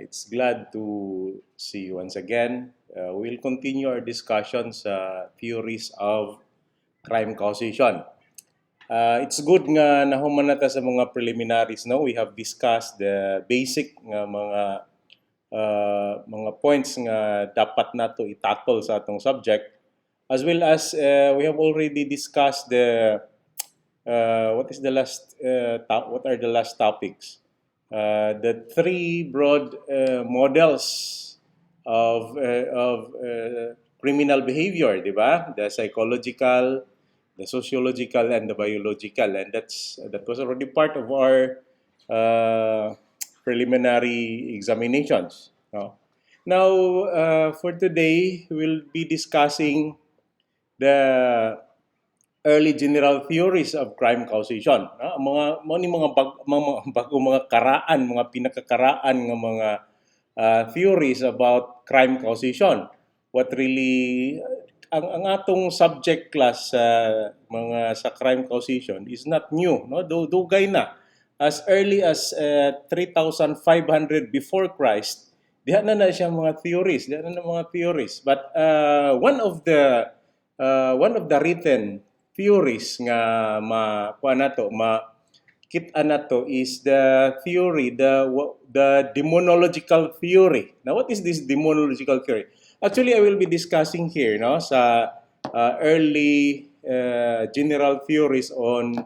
It's glad to see you once again. We'll continue our discussion sa theories of crime causation. It's good nga nahuman na ta sa mga preliminaries. No? We have discussed the basic nga mga points nga dapat nato i-tackle sa atong subject, as well as we have already discussed the what are the last topics? The three broad models of criminal behavior, di ba? The psychological, the sociological, and the biological, and that was already part of our preliminary examinations. No? Now, for today, we'll be discussing the early general theories of crime causation. Mga karaan, mga pinakakaraan ng mga theories about crime causation. What really ang atong subject class sa crime causation is not new, no? Dugay na as early as 3,500 before Christ. Diha na siya mga theories, But one of the written theories nga makita nato is the theory, the demonological theory. Now, what is this demonological theory? Actually, I will be discussing here, no, sa early general theories of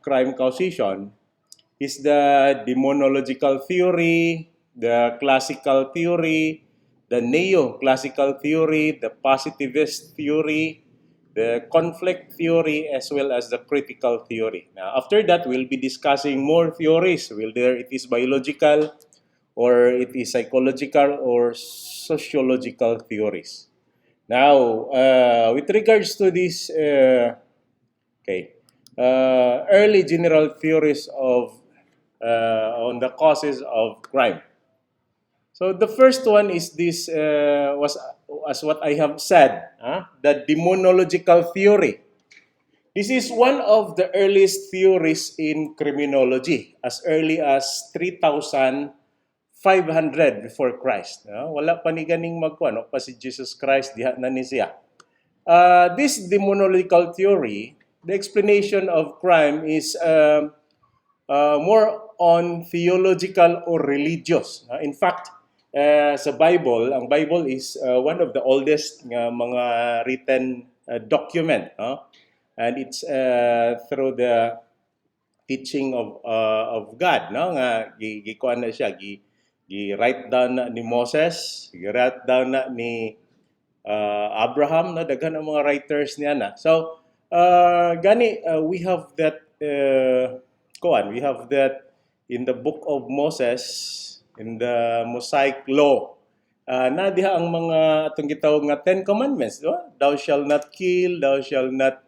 crime causation is the demonological theory, the classical theory, the neoclassical theory, the positivist theory, the conflict theory, as well as the critical theory. Now, after that, we'll be discussing more theories, whether it is biological, or it is psychological, or sociological theories. Now, with regards to this, early general theories of on the causes of crime. So the first one is this was as what I have said, the demonological theory. This is one of the earliest theories in criminology, as early as 3,500 before Christ. Wala pa ni ganing magkuano pa si Jesus Christ, diha na ni siya. This demonological theory, the explanation of crime is more on theological or religious. In fact, sa Bible, ang Bible is one of the oldest nga mga written document, and it's through the teaching of God, no, nga gikuan na siya, gi-write down na ni Moses, gi-write down na ni Abraham, no, daghan ang mga writers niya na. So we have that we have that in the book of Moses, in the Mosaic law. Na diha ang mga atong gitawag nga 10 commandments, di ba? Thou shall not kill, thou shall not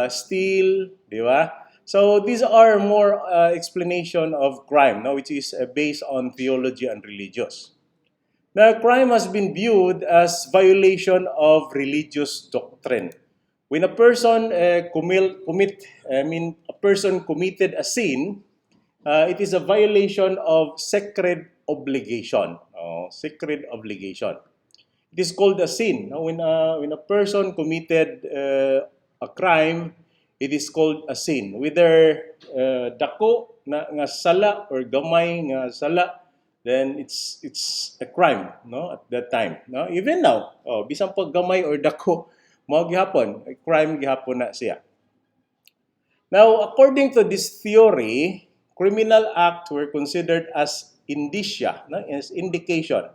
steal, di ba? So these are more explanation of crime, no, which is based on theology and religious. Now, crime has been viewed as violation of religious doctrine. When a person committed a sin, it is a violation of sacred obligation. Sacred obligation. It is called a sin. When a person committed a crime, it is called a sin. Whether dako nga sala or gamay nga sala, then it's a crime, no, at that time. No? Even now, bisan pag gamay or dako, mao gihapon, crime gihapon na siya. Now, according to this theory, criminal acts were considered as indicia, no? As indication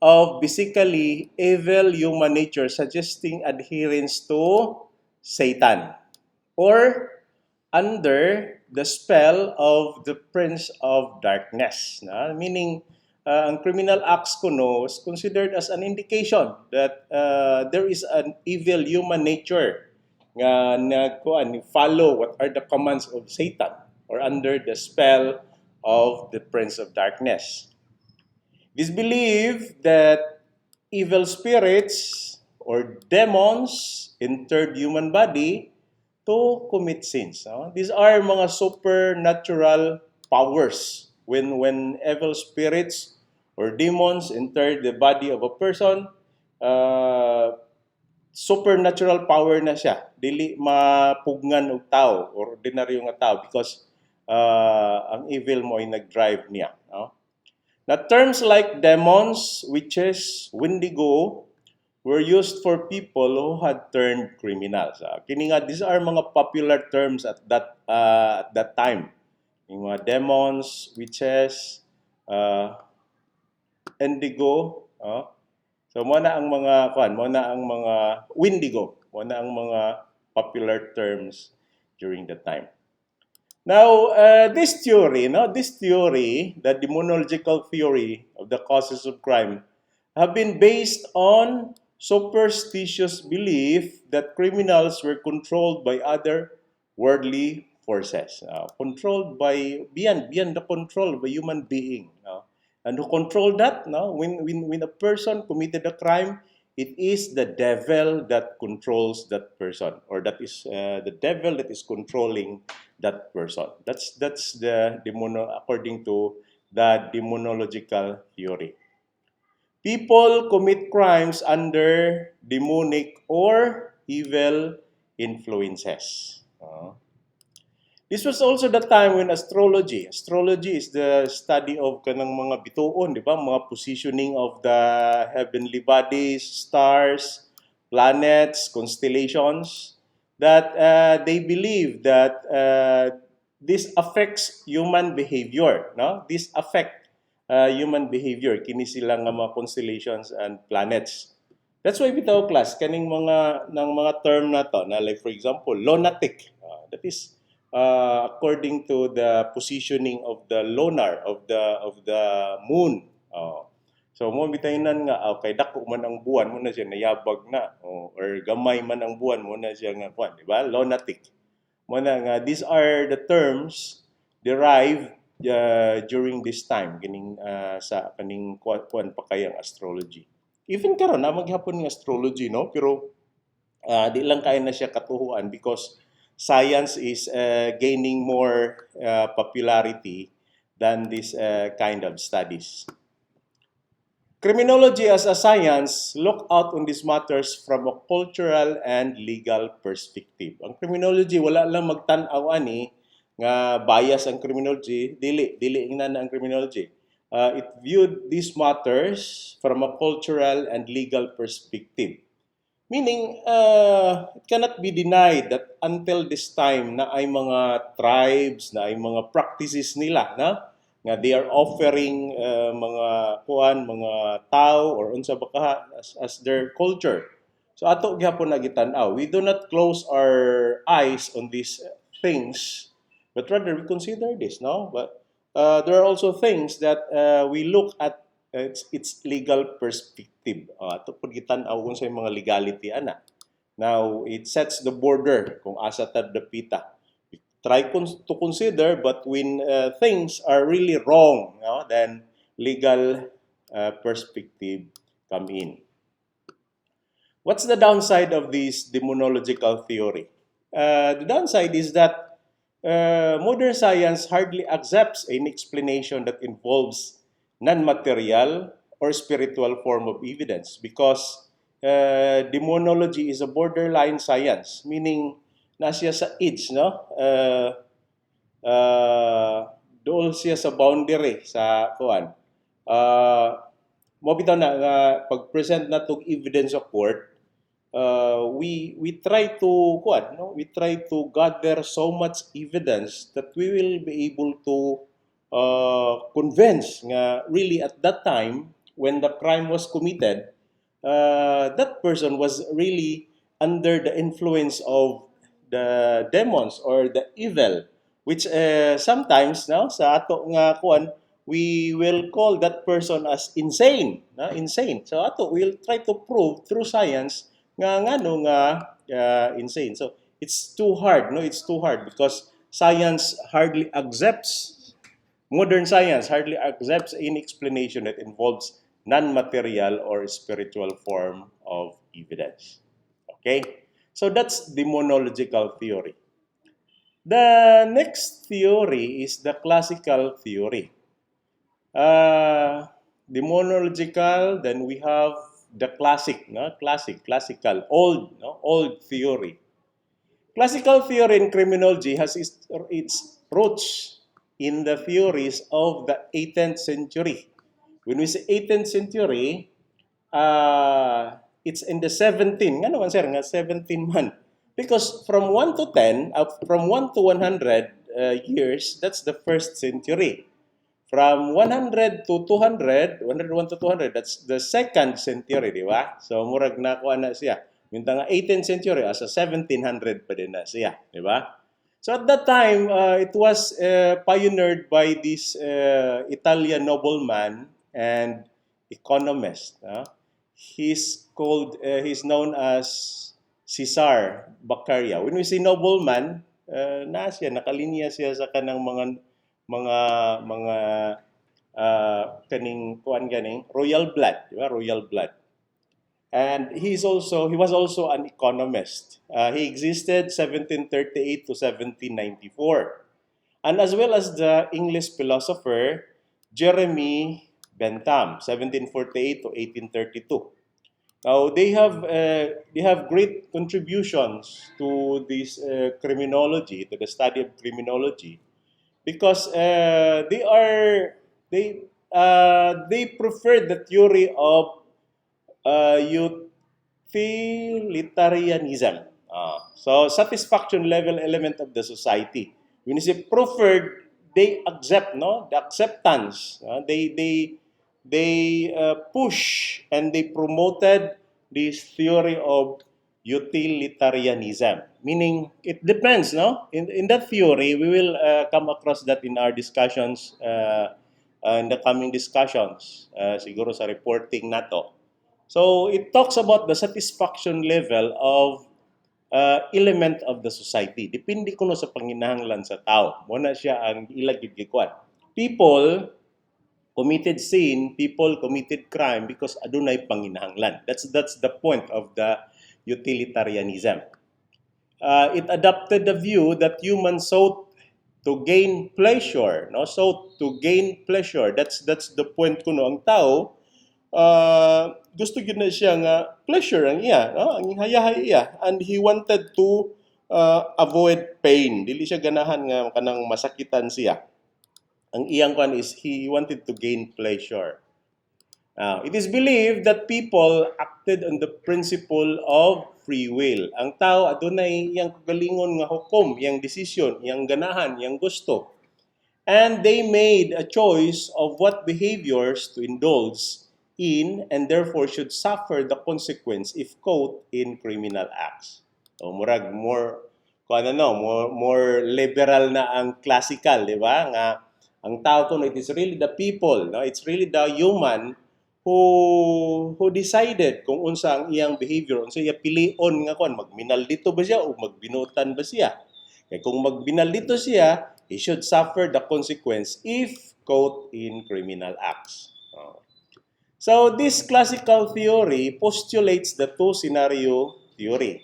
of basically evil human nature, suggesting adherence to Satan or under the spell of the Prince of Darkness. Meaning, ang criminal acts kuno is considered as an indication that there is an evil human nature nga follow what are the commands of Satan or under the spell of the Prince of Darkness. It is believed that evil spirits or demons entered human body to commit sins. These are mga supernatural powers when evil spirits or demons enter the body of a person, uh, supernatural power na siya. Dili mapugnan og tao or ordinaryo nga tao because ang evil mo ay nag-drive niya. No? Now, terms like demons, witches, wendigo were used for people who had turned criminals. Kini nga, these are mga popular terms at that time. Yung mga demons, witches, indigo, so mo na ang mga mo na ang mga windigo, mo na ang mga popular terms during the time. Now, this theory, the demonological theory of the causes of crime, have been based on superstitious belief that criminals were controlled by other worldly forces, controlled by beyond the control of a human being. And who control that? No? When a person committed a crime, it is the devil that controls that person, or that is the devil that is controlling that person. That's the according to the demonological theory. People commit crimes under demonic or evil influences. This was also the time when astrology is the study of kanang mga bituon, di ba? Mga positioning of the heavenly bodies, stars, planets, constellations, that they believe that this affects human behavior, no? This affect human behavior kini sila nga mga constellations and planets. That's why bitaw class kaning mga term na to na, like for example, lunatic. That is according to the positioning of the lunar of the moon. So mo bitayonan nga kay dako man ang buwan mo na siya nayabag na, or gamay man ang buwan mo na siya nga kuan, di ba? Lunatic. Mo na nga these are the terms derived during this time kining sa kaning kuan pa kayang astrology. Even karon na maghapon ng astrology, no, pero di lang kaya na siya katuhuan because science is gaining more popularity than this kind of studies. Criminology as a science look out on these matters from a cultural and legal perspective. Ang criminology wala lang magtan-aw ani nga bias ang criminology, dili ina na ang criminology. It viewed these matters from a cultural and legal perspective. Meaning, it cannot be denied that until this time na ay mga tribes, na ay mga practices nila, na nga they are offering mga mga tao or unsa baka as their culture. So ato gyapon nagitan-aw. We do not close our eyes on these things, but rather we consider this, no? But there are also things that we look at its legal perspective. Ato po gitan-aw sa mga legality ana. Now, it sets the border kung asa tad dapita. Try to consider, but when things are really wrong, no, then legal perspective come in. What's the downside of this demonological theory? The downside is that modern science hardly accepts an explanation that involves non-material or spiritual form of evidence because demonology is a borderline science, meaning nasiya sa edge, no? Dool siya sa boundary sa kuan. Mo bitaw na nga pag-present na tog evidence sa court, we try to we try to gather so much evidence that we will be able to convince nga really at that time when the crime was committed, that person was really under the influence of the demons or the evil, which sometimes now sa ato nga kuan we will call that person as insane, insane. So ato we'll try to prove through science nga ngano nga insane. So it's too hard, no? It's too hard because science hardly accepts modern science hardly accepts any explanation that involves non-material or spiritual form of evidence. Okay? So that's demonological theory. The next theory is the classical theory. Uh, Demonological, then we have the classical, old, no, old theory. Classical theory in criminology has its roots in the theories of the 18th century. When we say 18th century, it's in the 17, ano man sir, nga 17 man. Because from 1 to 10, from 1 to 100 years, that's the first century. From 100 to 200, 101 to 200, that's the second century, di ba? So, murag nakuha na siya. Yung nga 18th century, as a 1700 pa din na siya, di ba? So, at that time, it was pioneered by this Italian nobleman and economist. He's known as Cesar Beccaria. When we say nobleman, na siya, nakalinya siya sa kanang mga mga kaning kuan ganing royal blood, di ba? Royal blood. And he was also an economist. He existed 1738 to 1794. And as well as the English philosopher Jeremy Bentham, 1748 to 1832. Now they have great contributions to this criminology, to the study of criminology, because they prefer the theory of utilitarianism. So satisfaction level element of the society. When you say preferred, they accept, no, the acceptance. They push and they promoted this theory of utilitarianism, meaning it depends, no. In that theory, we will come across that in our discussions, in the coming discussions, siguro sa reporting nato. So it talks about the satisfaction level of element of the society. Depende kuno sa panginahanglan sa tao. Muna siya ang ilagid gikuan. People committed sin, people committed crime because adunay panginahanglan. That's the point of the utilitarianism. It adopted the view that humans sought to gain pleasure, no? Sought to gain pleasure. That's the point kuno, ang tao gusto gyud na siya nga pleasure ang iya, no? Ang hayahay iya, and he wanted to avoid pain. Dili siya ganahan nga kanang masakitan siya. Ang iyang kan is he wanted to gain pleasure. Now, it is believed that people acted on the principle of free will. Ang tao adunay iyang kagalingon nga hukom, iyang desisyon, iyang ganahan, iyang gusto. And they made a choice of what behaviors to indulge in, and therefore should suffer the consequence if caught in criminal acts. So murag more more liberal na ang classical, di ba? Nga ang tao kuno, it is really the people, no? It's really the human who decided kung unsa ang iyang behavior, unsa iya pilion nga kon, magminal dito ba siya o magbinutan ba siya. Kaya kung magbinal dito siya, he should suffer the consequence if caught in criminal acts. So this classical theory postulates the two scenario theory.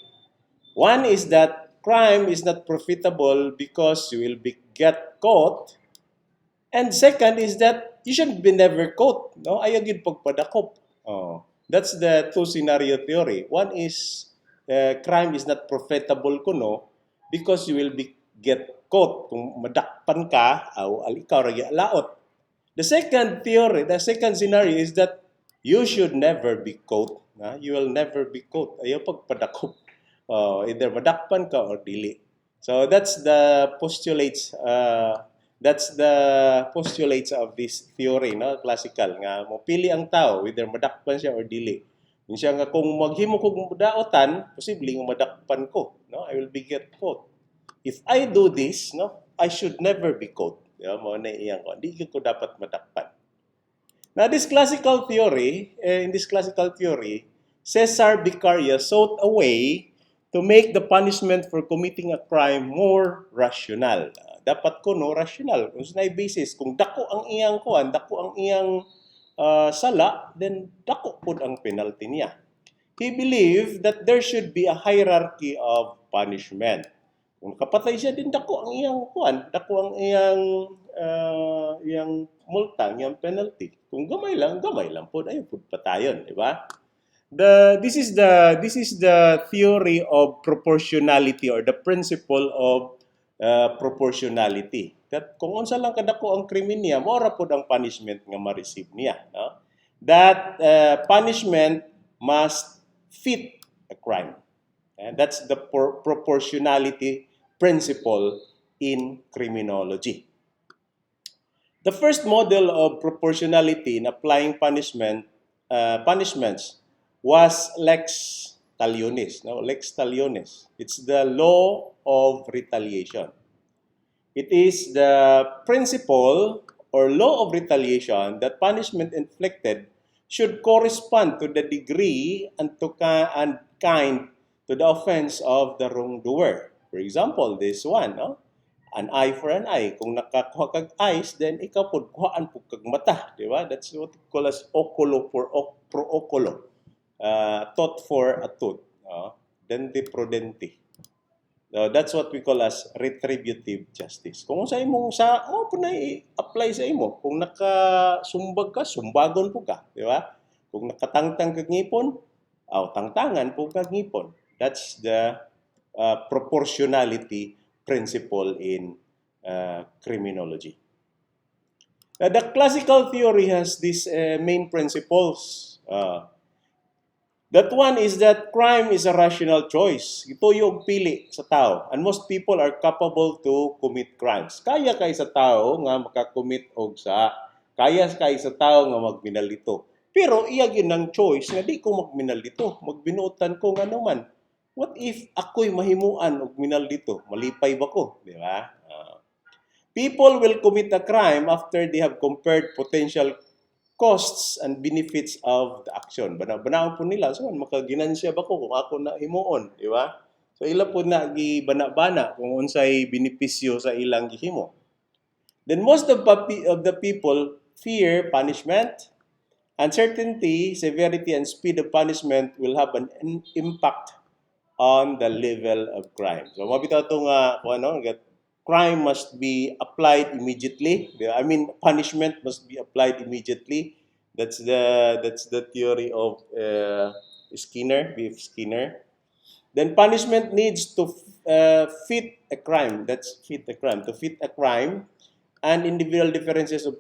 One is that crime is not profitable because you will get caught. And second is that you should be never caught. No? Ayaw gid pagpadakop. That's the two scenario theory. One is crime is not profitable kuno because you will get caught. Kung madakpan ka, ikaw ragi alaot. The second theory, the second scenario is that you should never be caught. You will never be caught. Ayaw pagpadakop. Either madakpan ka or dili. So that's the postulates of this theory, no, classical, nga mopili ang tao whether madakpan siya or dili. Yung siya nga kung maghimo kog daotan, posible nga madakpan ko, no, I will be get caught. If I do this, no, I should never be caught. Mo na iyang ko, di ko dapat madakpan. Now, in this classical theory, Cesar Beccaria sought a way to make the punishment for committing a crime more rational. Dapat ko no rational. Kung sa basis, kung dako ang iyang kuan, dako ang iyang sala, then dako pud ang penalty niya. He believed that there should be a hierarchy of punishment. Kung kapatay siya din dako ang iyang kuan, dako ang iyang multa, iyang penalty. Kung gamay lang po ay pud patayon, di ba? This is the theory of proportionality or the principle of proportionality. That kung unsa lang kadako ang krimen niya, mora pod ang punishment nga ma-receive niya, no? That punishment must fit a crime. And that's the proportionality principle in criminology. The first model of proportionality in applying punishments was lex talionis. No, lex talionis. It's the law of retaliation. It is the principle or law of retaliation that punishment inflicted should correspond to the degree and and kind to the offense of the wrongdoer. For example, this one, no? An eye for an eye. Kung nakakuha kag eyes, then ikaw po kuhaan po kag mata, di ba? That's what we call as oculo for pro oculo. Tooth for a tooth. Dente pro dente. That's what we call as retributive justice. Kung sa imong sa po na i-apply sa imo. Kung nakasumbag ka, sumbagon po ka, di ba? Kung nakatangtang kag ngipon, tangtangan po kag ngipon. That's the proportionality principle in criminology. The classical theory has these main principles. That one is that crime is a rational choice. Ito yung pili sa tao. And most people are capable to commit crimes. Kaya kay sa tao nga makakommit og sa kaya kay sa tao nga magminalito. Pero iya gyud ang choice nga di ko magminalito. Magbinuotan ko nga naman. What if ako'y mahimuan og minaldito? Malipay ba ko? Di ba? People will commit a crime after they have compared potential costs and benefits of the action. Banaon po nila, so makaginansya ba ko kung ako na himuon, di ba? So ila po na gibana-bana kung unsay benepisyo sa ilang gihimo. Then most of the people fear punishment. Uncertainty, severity, and speed of punishment will have an impact on the level of crime. So mabitaw ito nga, crime must be applied immediately. I mean, punishment must be applied immediately. That's the theory of Skinner, B.F. Skinner. Then punishment needs to fit a crime. That's fit a crime. To fit a crime, and individual differences of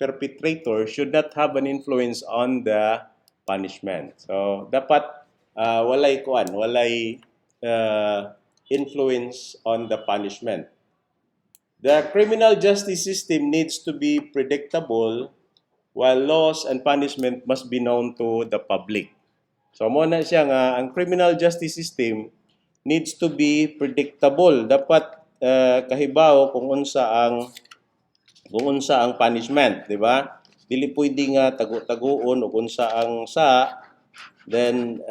perpetrator should not have an influence on the punishment. So dapat walay influence on the punishment. The criminal justice system needs to be predictable, while laws and punishment must be known to the public. So mo na siya nga ang criminal justice system needs to be predictable. Dapat kahibaw kung unsa ang punishment, di ba? Dili pwede nga tago-taguon ug unsa ang then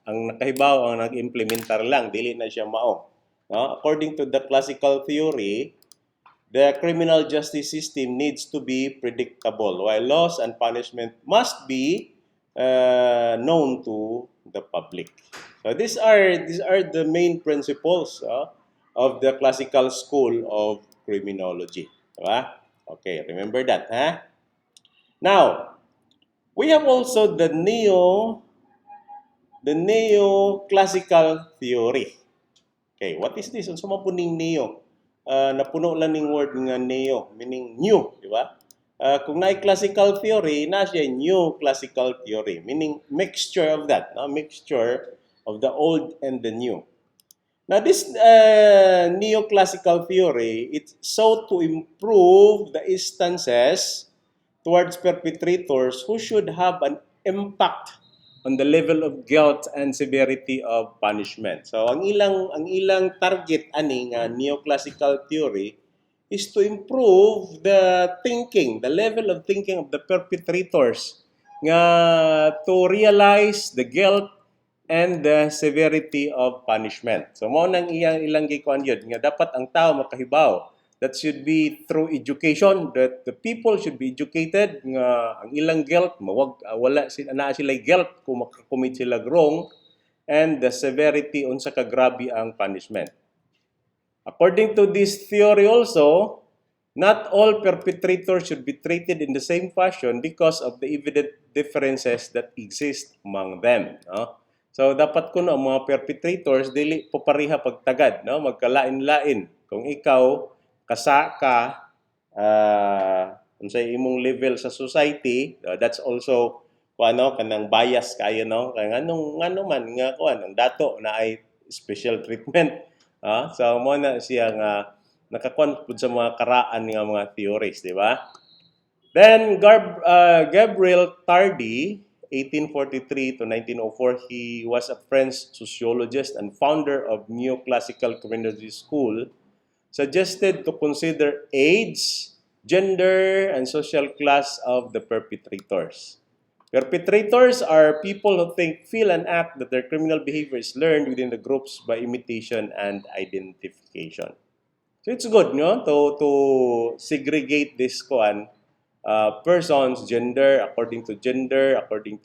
ang nakahibaw ang nag-implementar lang, dili na siya mao. No? According to the classical theory, the criminal justice system needs to be predictable, while laws and punishment must be known to the public. So these are the main principles of the classical school of criminology. Diba? Okay, remember that, huh? Now, we have also the Neoclassical theory. Okay, what is this? Unsa man po ning neo? Napuno lang ning word nga neo, meaning new, di ba? Kung naay classical theory, na siya new classical theory, meaning mixture of that, no? Mixture of the old and the new. Now, this neoclassical theory, it's sought to improve the instances towards perpetrators who should have an impact on the level of guilt and severity of punishment. So, ang ilang target ani nga neoclassical theory is to improve the level of thinking of the perpetrators nga to realize the guilt and the severity of punishment. So mao nang ilang gikuan yun nga dapat ang tao makahibaw. That should be through education, that the people should be educated nga ang ilang guilt wala sila guilt kung makakommit sila wrong, and the severity unsa ka grabe ang punishment. According to this theory also, not all perpetrators should be treated in the same fashion because of the evident differences that exist among them. No? So dapat kuno ang mga perpetrators dili po pareha pagtagad, no? Magkalain-lain. Kung ikaw kasa ka unsay imong level sa society, that's also ano kanang bias kayo, no? Kaya ngano man nga kuan ang dato na ay special treatment. So mo na siya nga nakakuan pud sa mga karaan nga mga theories, di ba? Then Gabriel Tardy, 1843 to 1904, he was a French sociologist and founder of Neoclassical Criminology School, suggested to consider age, gender, and social class of the perpetrators. Perpetrators are people who think, feel, and act that their criminal behavior is learned within the groups by imitation and identification. So it's good, no, to segregate this persons, gender, according to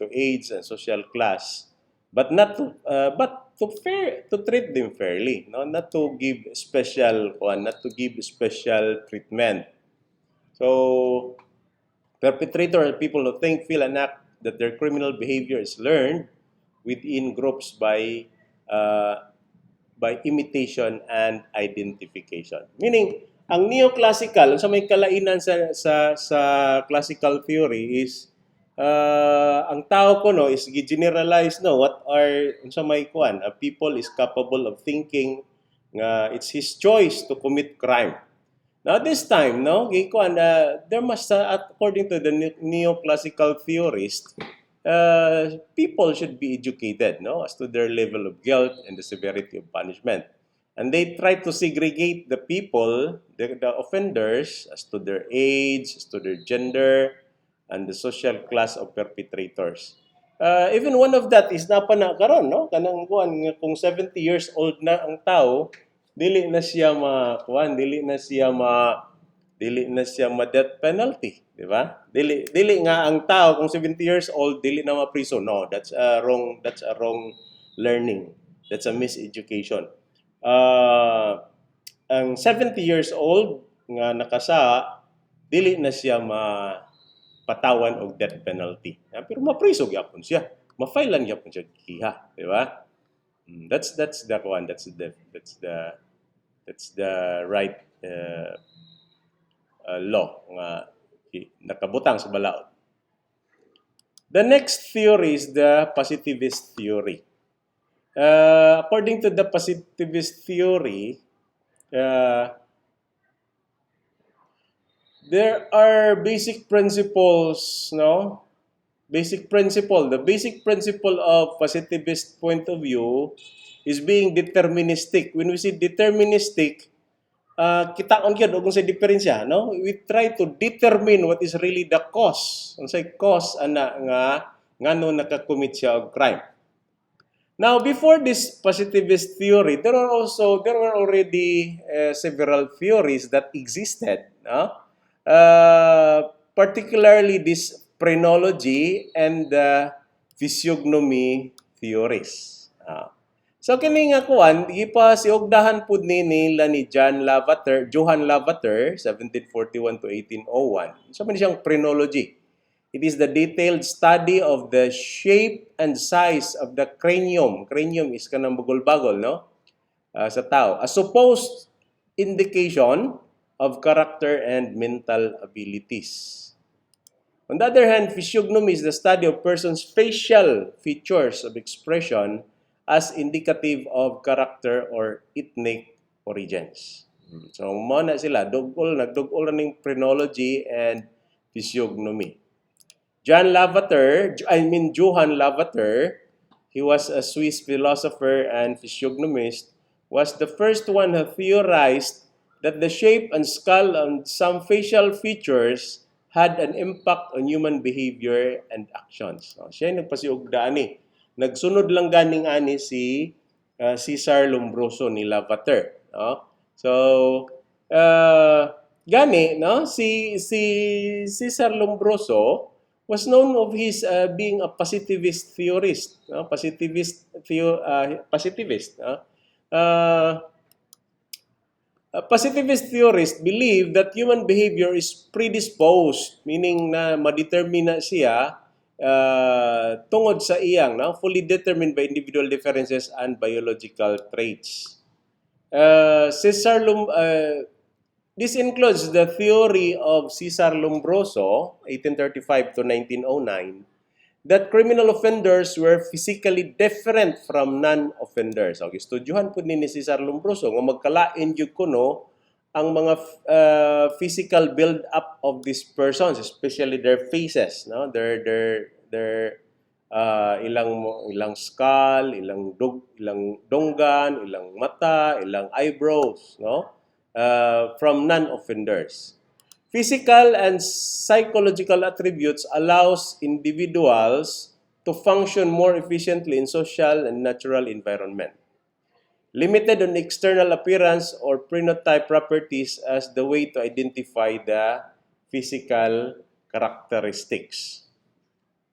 age and social class, but not to to treat them fairly, no, not to give special treatment. So perpetrator are people who think, feel, and act that their criminal behavior is learned within groups by imitation and identification. Meaning, ang neoclassical, sa may kalainan sa classical theory is ang tao ko no is generalize no what are sa may kuan a people is capable of thinking nga it's his choice to commit crime. Now this time, no, there must, according to the neoclassical theorist, people should be educated, no, as to their level of guilt and the severity of punishment. And they try to segregate the people, the offenders, as to their age, as to their gender, and the social class of perpetrators. Even one of that is napana karon, no, kanang kung 70 years old na ang tao, dili na siya ma death penalty, di ba? Dili nga ang tao kung 70 years old dili na ma-prison. No, that's a wrong learning. That's a miseducation. Ang 70 years old nga nakasa dili na siya patawan og death penalty. Pero mapriso gyapon siya. Ma-filean gyapon siya kiha, di ba? That's the one. That's the right law nga nakabutang sa balaod. The next theory is the positivist theory. According to the positivist theory, there are basic principles, no? The basic principle of positivist point of view is being deterministic. When we say deterministic, kitaon gyud og unsay diferensya, no? We try to determine what is really the cause. Unsay cause ana nga ngano nakakommit siya og crime. Now, before this positivist theory, there were already several theories that existed, no? Particularly this phrenology and physiognomy theories. So kini nga kuan ipasiugdahan pud nila ni Johann Lavater 1741 to 1801. So man siyang phrenology. It is the detailed study of the shape and size of the cranium. Cranium is kanang bugol-bagol, no? Sa tao. A supposed indication of character and mental abilities. On the other hand, physiognomy is the study of person's facial features of expression as indicative of character or ethnic origins. So, mo na sila. Nagdugol na ng phrenology and physiognomy. Johann Lavater, he was a Swiss philosopher and physiognomist, was the first one who theorized that the shape and skull and some facial features had an impact on human behavior and actions. Siya yung nagpasiugdaan ni. Nagsunod lang ganing ani si Cesar Lombroso ni Lavater. No? So, gani, no? Si Cesar Lombroso was known of his being a positivist theorist. No? Positivist. Positivist theorists believe that human behavior is predisposed, meaning na ma-determine na siya tungod sa iyang, fully determined by individual differences and biological traits. Cesar this includes the theory of Cesar Lombroso, 1835 to 1909, that criminal offenders were physically different from non-offenders. Okay, studyuhan po ni Cesar Lombroso nga magkalain jud kuno ang mga physical build-up of these persons, especially their faces, no? Their ilang skull, ilang donggan, ilang mata, ilang eyebrows, no? From non-offenders. Physical and psychological attributes allows individuals to function more efficiently in social and natural environment. Limited on external appearance or phenotype properties as the way to identify the physical characteristics.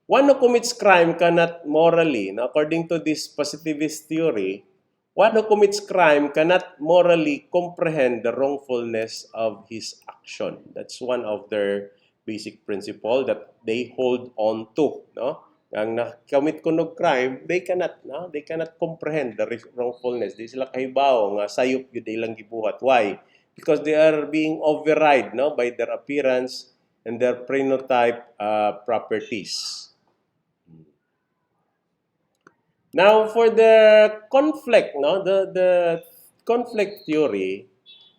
One who commits crime cannot morally, according to this positivist theory, one who commits crime cannot morally comprehend the wrongfulness of his action. That's one of their basic principle that they hold on to. No? Ang nakamit ko ng crime, they cannot comprehend the wrongfulness. Di sila kahibaw nga sayop yun ilang gibuhat. Why? Because they are being override by their appearance and their phenotype properties. Now, for the conflict, the conflict theory,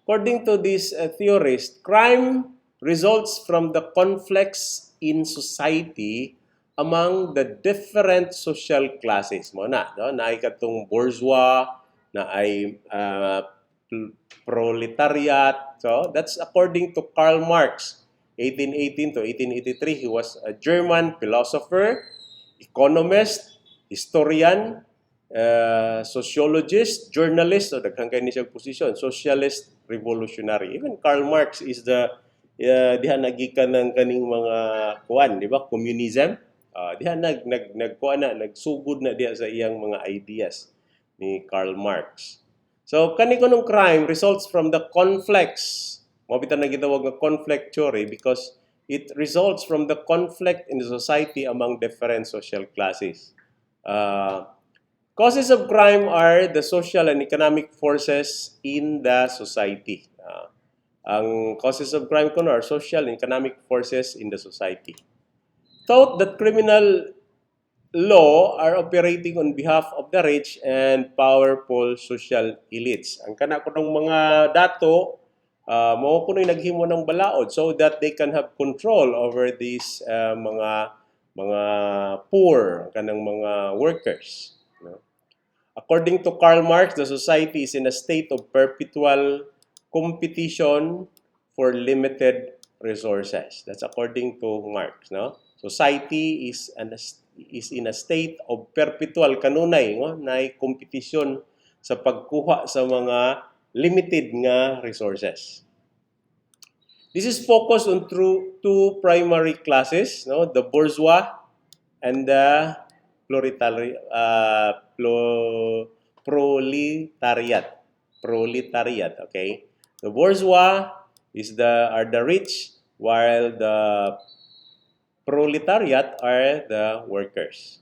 according to this theorist, crime results from the conflicts in society among the different social classes. Mo na ay katong bourgeois, na ay proletariat. So, that's according to Karl Marx, 1818 to 1883. He was a German philosopher, economist, historian, sociologist, journalist, so daghang kay ni siyang posisyon, socialist, revolutionary. Even Karl Marx is the diha nagikan ng kaning mga kuan, di ba? Communism. Diha nagkuan na, nagsugod na diha sa iyang mga ideas ni Karl Marx. So kani kunong crime results from the conflicts. Mabitan na gitawag nga conflict theory because it results from the conflict in the society among different social classes. Causes of crime are the social and economic forces in the society. Ang causes of crime kuno are social and economic forces in the society. Thought that criminal law are operating on behalf of the rich and powerful social elites. Ang kana kunong mga dato, mao kuno'y naghimo ng balaod so that they can have control over these mga poor, kanang mga workers. No? According to Karl Marx, the society is in a state of perpetual competition for limited resources. That's according to Marx. No? Society is in a state of perpetual kanunay, na competition sa pagkuha sa mga limited nga resources. This is focused on two primary classes, the bourgeois and the proletariat. Okay, the bourgeois are the rich, while the proletariat are the workers.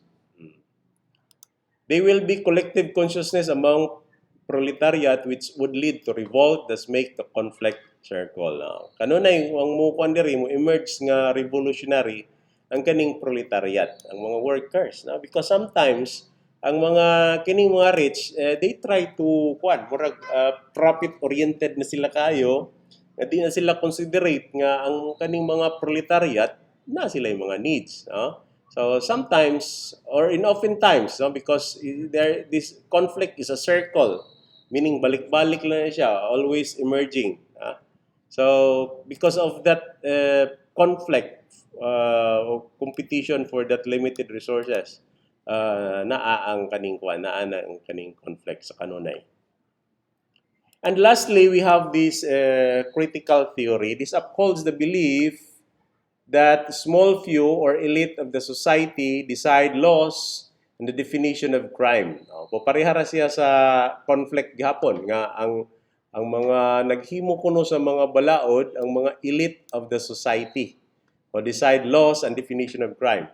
They will be collective consciousness among proletariat which would lead to revolt, thus make the conflict circle. Kanunay ang mukuan diri mo emerge nga revolutionary ang kaning proletariat, ang mga workers, because sometimes ang mga kining mga rich they try to murag profit oriented na sila kayo, nga di na sila considerate nga ang kaning mga proletariat na sila yung mga needs. So sometimes, or in oftentimes, because this conflict is a circle, meaning balik-balik lang siya, always emerging. So because of that conflict, competition for that limited resources, naa ang kaning conflict sa kanunay. And lastly, we have this critical theory. This upholds the belief that small few or elite of the society decide laws and the definition of crime. Paparehara siya sa conflict gihapon nga ang Ang mga naghimo kuno sa mga balaod, ang mga elite of the society who decide laws and definition of crime.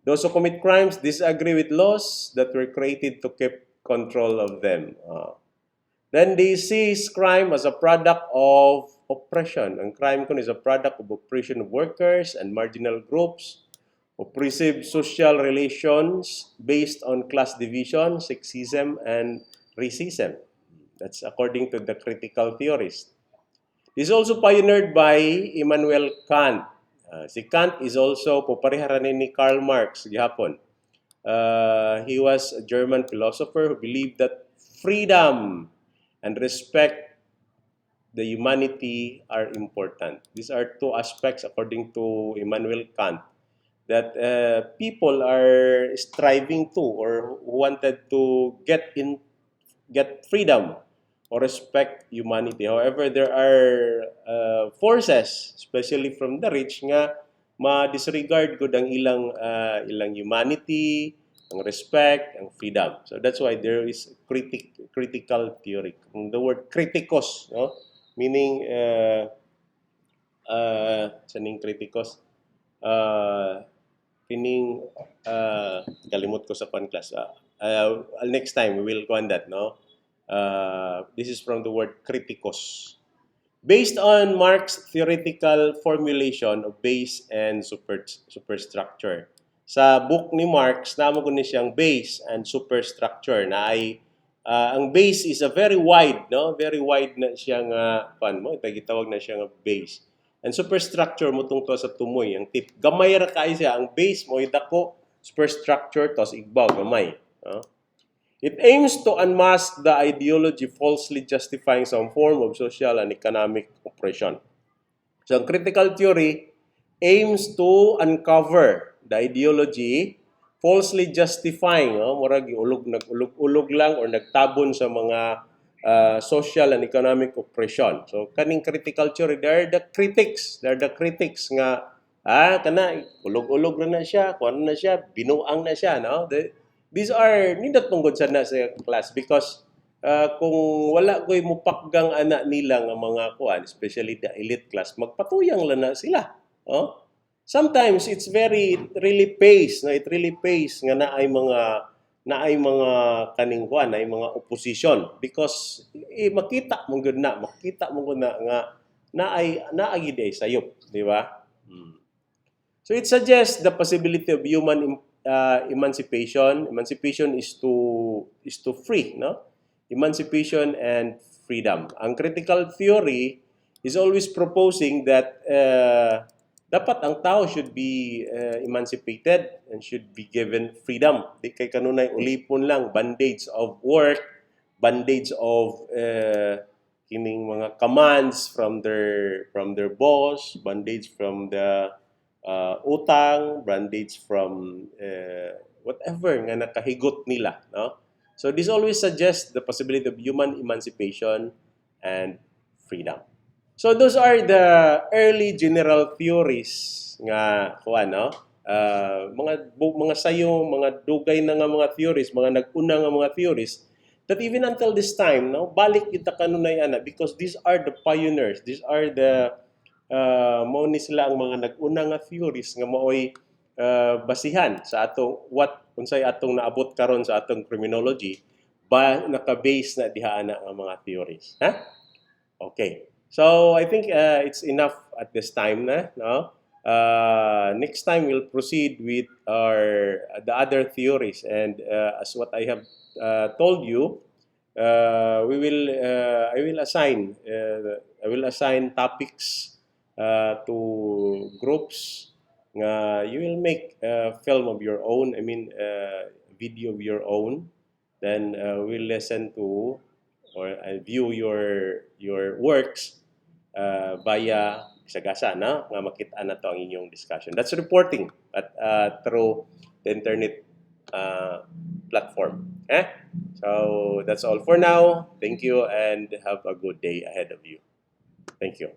Those who commit crimes disagree with laws that were created to keep control of them. Then they sees crime as a product of oppression. Ang crime kun is a product of oppression of workers and marginal groups, oppressive social relations based on class division, sexism, and racism. That's according to the critical theorist. This is also pioneered by Immanuel Kant. Si Kant is also poparehara ni Karl Marx gihapon. He was a German philosopher who believed that freedom and respect the humanity are important. These are two aspects, according to Immanuel Kant, that people are striving to or wanted to get freedom or respect humanity. However, there are forces, especially from the rich, nga ma-disregard gud ang ilang humanity, ang respect, ang freedom. So that's why there is critical theory. The word criticos, no? Meaning saning criticos, kining kalimot ko sa pan class. Next time we will go on that, no? This is from the word criticos. Based on Marx's theoretical formulation of base and superstructure. Sa book ni Marx, namo ko ni siyang base and superstructure na ay ang base is a very wide, no? Very wide na siyang pan mo, gitawag na siyang base. And superstructure mo tungtol sa tumoy, ang tip. Gamay ra kay siya, ang base mo dako, superstructure tos igbaw gamay. No? It aims to unmask the ideology falsely justifying some form of social and economic oppression. So, ang critical theory aims to uncover the ideology falsely justifying, murag ulog lang or nagtabon sa mga social and economic oppression. So, kaning critical theory, they're the critics. They're the critics nga, kana, ulog-ulog na siya, kuwan na siya, binuang na siya, no? These are nindot tungod sa na sa class because kung wala ko'y mupakgang anak nila nga mga kuan, especially the elite class, magpatuyang lang na sila. Oh? Sometimes it's really pays, no? It really pays nga naay mga kaning kuan, naay mga opposition because makita mo gud na nga naay gid sayop, di ba? So it suggests the possibility of human emancipation. Emancipation is to free, no? Emancipation and freedom. Ang critical theory is always proposing that dapat ang tao should be emancipated and should be given freedom. Di kay kanunay ulipon lang, band-aids of work, band-aids of kining mga commands from their boss, band-aids from the utang, band-aids from whatever nga nakahigot nila, no? So this always suggests the possibility of human emancipation and freedom. So those are the early general theories nga kuan, no? Mga sayo, mga dugay na nga mga theories, mga nag-una nga mga theories that even until this time, no, balik kita kanunay ana because these are the pioneers, these are the mao ni sila ang mga nag-una nga theories nga maoy basihan sa atong unsay atong naabot karon sa atong criminology ba naka-base na diha ana nga mga theories, ha? Okay. So I think it's enough at this time na, no? Next time we'll proceed with the other theories and as what I have told you, I will assign topics to groups nga you will make a film of your own, video of your own, then we'll listen to or view your works via sagasa na nga makita na to ang inyong discussion. That's reporting through the internet platform. So that's all for now. Thank you and have a good day ahead of you. Thank you.